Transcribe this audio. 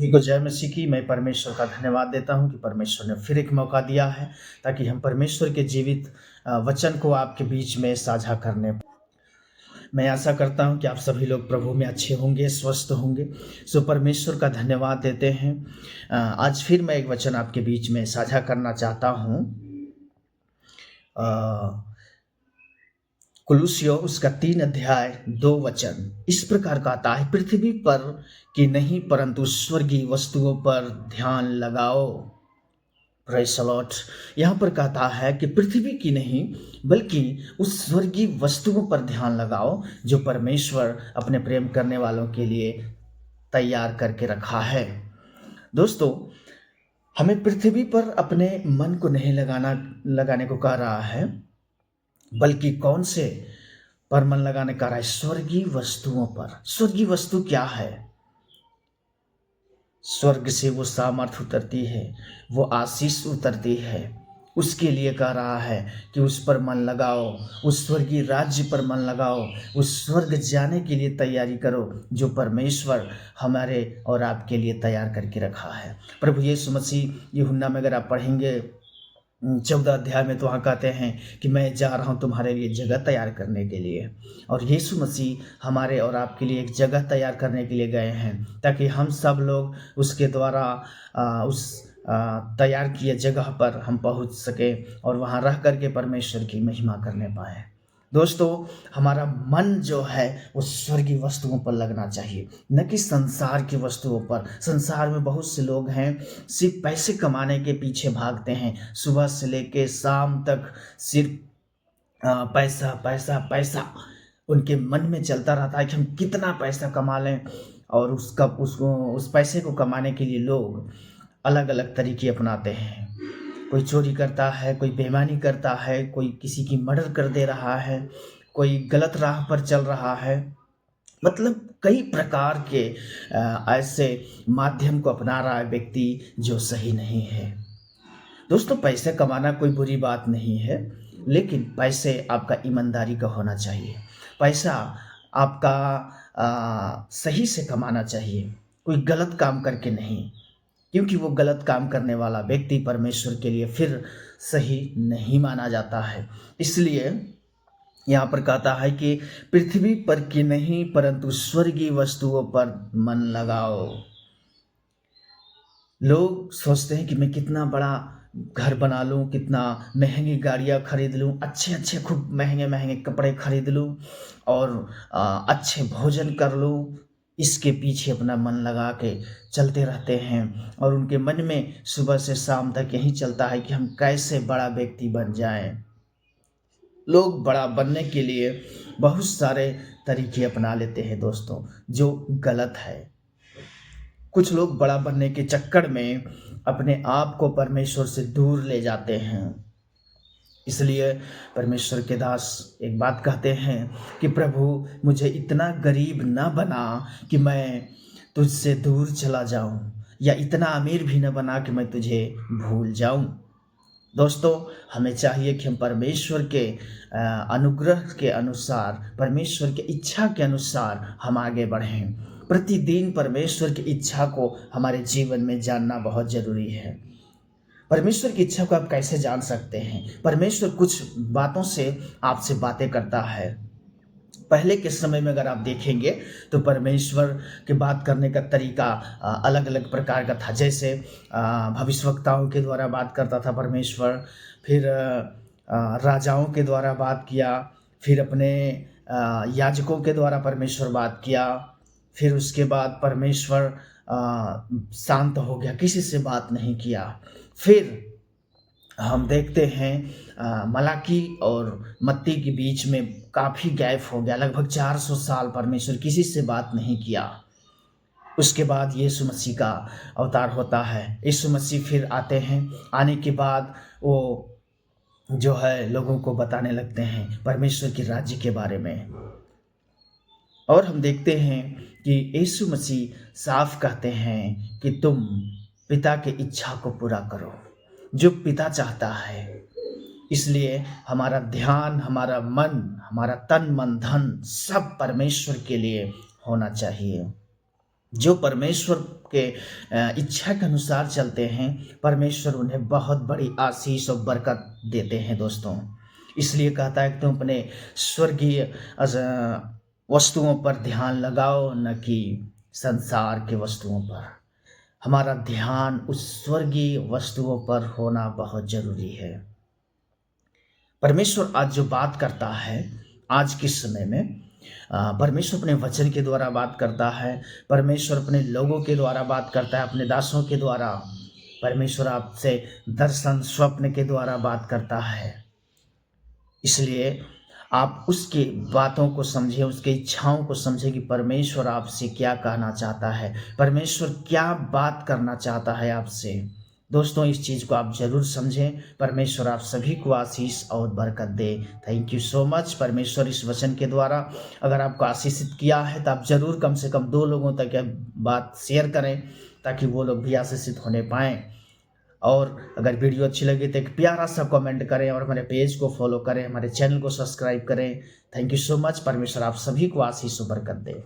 सभी को जय मसीह की। मैं परमेश्वर का धन्यवाद देता हूँ कि परमेश्वर ने फिर एक मौका दिया है ताकि हम परमेश्वर के जीवित वचन को आपके बीच में साझा करने। मैं आशा करता हूँ कि आप सभी लोग प्रभु में अच्छे होंगे, स्वस्थ होंगे। सो परमेश्वर का धन्यवाद देते हैं। आज फिर मैं एक वचन आपके बीच में साझा करना चाहता हूँ। कुलुस्सियों उसका 3 अध्याय 2 वचन इस प्रकार कहता है, पृथ्वी पर की नहीं परंतु स्वर्गीय वस्तुओं पर ध्यान लगाओ। Praise the Lord. यहाँ पर कहता है कि पृथ्वी की नहीं बल्कि उस स्वर्गीय वस्तुओं पर ध्यान लगाओ जो परमेश्वर अपने प्रेम करने वालों के लिए तैयार करके रखा है। दोस्तों, हमें पृथ्वी पर अपने मन को नहीं लगाने को कह रहा है, बल्कि कौन से पर मन लगाने का रहा है? स्वर्गीय वस्तुओं पर। स्वर्गीय वस्तु क्या है? स्वर्ग से वो सामर्थ उतरती है, वो आशीष उतरती है। उसके लिए कह रहा है कि उस पर मन लगाओ, उस स्वर्गीय राज्य पर मन लगाओ, उस स्वर्ग जाने के लिए तैयारी करो जो परमेश्वर हमारे और आपके लिए तैयार करके रखा है। प्रभु यीशु मसीह यूहन्ना में अगर आप पढ़ेंगे 14 अध्याय में, तो वहाँ कहते हैं कि मैं जा रहा हूँ तुम्हारे लिए जगह तैयार करने के लिए। और यीशु मसीह हमारे और आपके लिए एक जगह तैयार करने के लिए गए हैं ताकि हम सब लोग उसके द्वारा उस तैयार किए जगह पर हम पहुँच सके और वहाँ रह कर के परमेश्वर की महिमा करने पाए। दोस्तों, हमारा मन जो है वो स्वर्गीय वस्तुओं पर लगना चाहिए, न कि संसार की वस्तुओं पर। संसार में बहुत से लोग हैं सिर्फ पैसे कमाने के पीछे भागते हैं, सुबह से लेके शाम तक सिर्फ पैसा पैसा पैसा उनके मन में चलता रहता है कि हम कितना पैसा कमा लें। और उस पैसे को कमाने के लिए लोग अलग अलग तरीके अपनाते हैं। कोई चोरी करता है, कोई बेईमानी करता है, कोई किसी की मर्डर कर दे रहा है, कोई गलत राह पर चल रहा है। मतलब कई प्रकार के ऐसे माध्यम को अपना रहा है व्यक्ति जो सही नहीं है। दोस्तों, पैसे कमाना कोई बुरी बात नहीं है, लेकिन पैसे आपका ईमानदारी का होना चाहिए। पैसा आपका सही से कमाना चाहिए, कोई गलत काम करके नहीं, क्योंकि वो गलत काम करने वाला व्यक्ति परमेश्वर के लिए फिर सही नहीं माना जाता है। इसलिए यहाँ पर कहता है कि पृथ्वी पर की नहीं परंतु स्वर्गीय वस्तुओं पर मन लगाओ। लोग सोचते हैं कि मैं कितना बड़ा घर बना लूँ, कितना महंगी गाड़ियाँ खरीद लूँ, अच्छे अच्छे खूब महंगे महंगे कपड़े खरीद लूँ और अच्छे भोजन कर लूँ। इसके पीछे अपना मन लगा के चलते रहते हैं और उनके मन में सुबह से शाम तक यही चलता है कि हम कैसे बड़ा व्यक्ति बन जाएं। लोग बड़ा बनने के लिए बहुत सारे तरीके अपना लेते हैं दोस्तों, जो गलत है। कुछ लोग बड़ा बनने के चक्कर में अपने आप को परमेश्वर से दूर ले जाते हैं। इसलिए परमेश्वर के दास एक बात कहते हैं कि प्रभु, मुझे इतना गरीब ना बना कि मैं तुझसे दूर चला जाऊं, या इतना अमीर भी न बना कि मैं तुझे भूल जाऊं। दोस्तों, हमें चाहिए कि हम परमेश्वर के अनुग्रह के अनुसार, परमेश्वर की इच्छा के अनुसार हम आगे बढ़ें। प्रतिदिन परमेश्वर की इच्छा को हमारे जीवन में जानना बहुत ज़रूरी है। परमेश्वर की इच्छा को आप कैसे जान सकते हैं? परमेश्वर कुछ बातों से आपसे बातें करता है। पहले के समय में अगर आप देखेंगे तो परमेश्वर के बात करने का तरीका अलग अलग प्रकार का था। जैसे भविष्यवक्ताओं के द्वारा बात करता था परमेश्वर, फिर राजाओं के द्वारा बात किया, फिर अपने याजकों के द्वारा परमेश्वर बात किया, फिर उसके बाद परमेश्वर शांत हो गया, किसी से बात नहीं किया। फिर हम देखते हैं मलाकी और मत्ती के बीच में काफ़ी गैप हो गया, लगभग 400 साल परमेश्वर किसी से बात नहीं किया। उसके बाद यीशु मसीह का अवतार होता है। यीशु मसीह फिर आते हैं, आने के बाद वो जो है लोगों को बताने लगते हैं परमेश्वर के राज्य के बारे में। और हम देखते हैं कि यीशु मसीह साफ कहते हैं कि तुम पिता की इच्छा को पूरा करो, जो पिता चाहता है। इसलिए हमारा ध्यान, हमारा मन, हमारा तन मन धन सब परमेश्वर के लिए होना चाहिए। जो परमेश्वर के इच्छा के अनुसार चलते हैं, परमेश्वर उन्हें बहुत बड़ी आशीष और बरकत देते हैं दोस्तों। इसलिए कहता है कि तुम अपने स्वर्गीय वस्तुओं पर ध्यान लगाओ, न कि संसार के वस्तुओं पर। हमारा ध्यान उस स्वर्गीय वस्तुओं पर होना बहुत जरूरी है। परमेश्वर आज जो बात करता है आज के समय में, परमेश्वर अपने वचन के द्वारा बात करता है। परमेश्वर अपने लोगों के द्वारा बात करता है, अपने दासों के द्वारा। परमेश्वर आपसे दर्शन स्वप्न के द्वारा बात करता है। इसलिए आप उसकी बातों को समझें, उसकी इच्छाओं को समझें कि परमेश्वर आपसे क्या कहना चाहता है, परमेश्वर क्या बात करना चाहता है आपसे। दोस्तों, इस चीज़ को आप ज़रूर समझें। परमेश्वर आप सभी को आशीष और बरकत दे। Thank you so much. परमेश्वर इस वचन के द्वारा अगर आपको आशीषित किया है तो आप ज़रूर कम से कम 2 लोगों तक यह बात शेयर करें, ताकि वो लोग भी आशीषित होने पाएँ। और अगर वीडियो अच्छी लगी तो एक प्यारा सा कमेंट करें और हमारे पेज को फॉलो करें, हमारे चैनल को सब्सक्राइब करें। Thank you so much. परमेश्वर आप सभी को आशीष और बरकत दे।